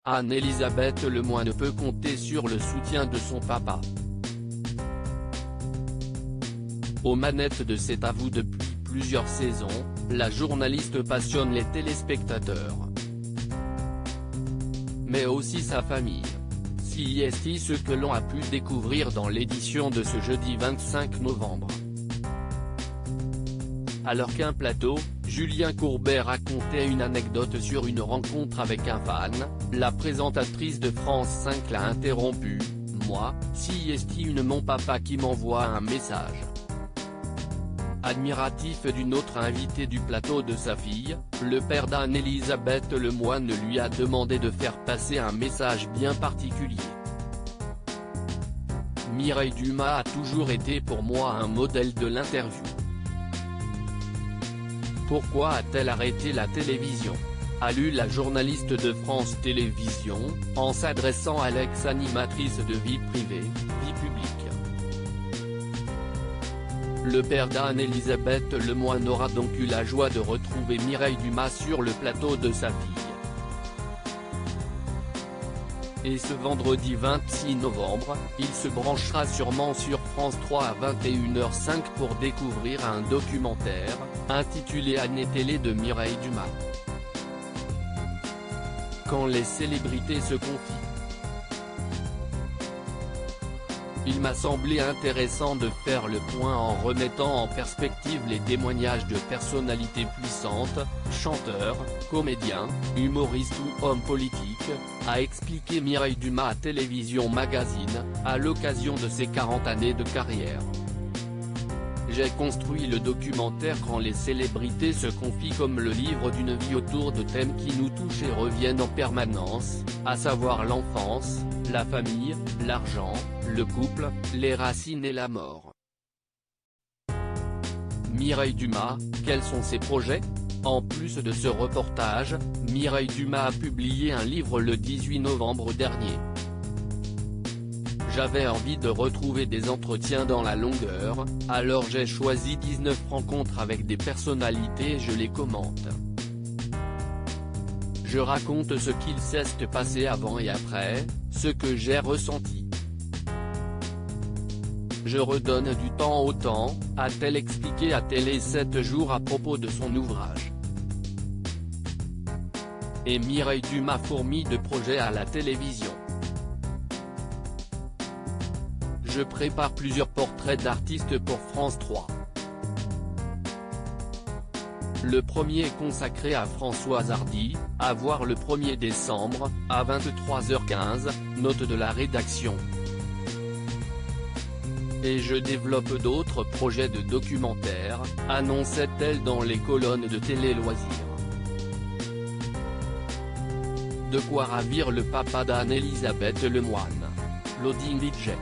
Anne-Elisabeth Lemoine peut compter sur le soutien de son papa. Aux manettes de C'est à vous depuis plusieurs saisons, la journaliste passionne les téléspectateurs, mais aussi sa famille. C'est ce que l'on a pu découvrir dans l'édition de ce jeudi 25 novembre. Alors qu'un plateau, Julien Courbet racontait une anecdote sur une rencontre avec un fan, la présentatrice de France 5 l'a interrompu. « Moi, c'est mon papa qui m'envoie un message. » Admiratif d'une autre invitée du plateau de sa fille, le père d'Anne-Elisabeth Lemoine lui a demandé de faire passer un message bien particulier. « Mireille Dumas a toujours été pour moi un modèle de l'interview. Pourquoi a-t-elle arrêté la télévision ?» a lu la journaliste de France Télévisions, en s'adressant à l'ex-animatrice de Vie privée, Vie publique. Le père d'Anne-Elisabeth Lemoine aura donc eu la joie de retrouver Mireille Dumas sur le plateau de sa fille. Et ce vendredi 26 novembre, il se branchera sûrement sur France 3 à 21h05 pour découvrir un documentaire, intitulé Année télé de Mireille Dumas. Quand les célébrités se confient. Il m'a semblé intéressant de faire le point en remettant en perspective les témoignages de personnalités puissantes, chanteurs, comédiens, humoristes ou hommes politiques, a expliqué Mireille Dumas à Télévision Magazine, à l'occasion de ses 40 années de carrière. J'ai construit le documentaire quand les célébrités se confient comme le livre d'une vie autour de thèmes qui nous touchent et reviennent en permanence, à savoir l'enfance, la famille, l'argent, le couple, les racines et la mort. Mireille Dumas, quels sont ses projets ? En plus de ce reportage, Mireille Dumas a publié un livre le 18 novembre dernier. J'avais envie de retrouver des entretiens dans la longueur, alors j'ai choisi 19 rencontres avec des personnalités et je les commente. Je raconte ce qu'il s'est passé avant et après, ce que j'ai ressenti. Je redonne du temps au temps, a-t-elle expliqué à Télé 7 jours à propos de son ouvrage. Et Mireille Dumas fourmille de projets à la télévision. Je prépare plusieurs portraits d'artistes pour France 3. Le premier est consacré à Françoise Hardy, à voir le 1er décembre, à 23h15, note de la rédaction. Et je développe d'autres projets de documentaires, annonçait-elle dans les colonnes de Télé Loisirs. De quoi ravir le papa d'Anne-Elisabeth Lemoine. Loading Budget.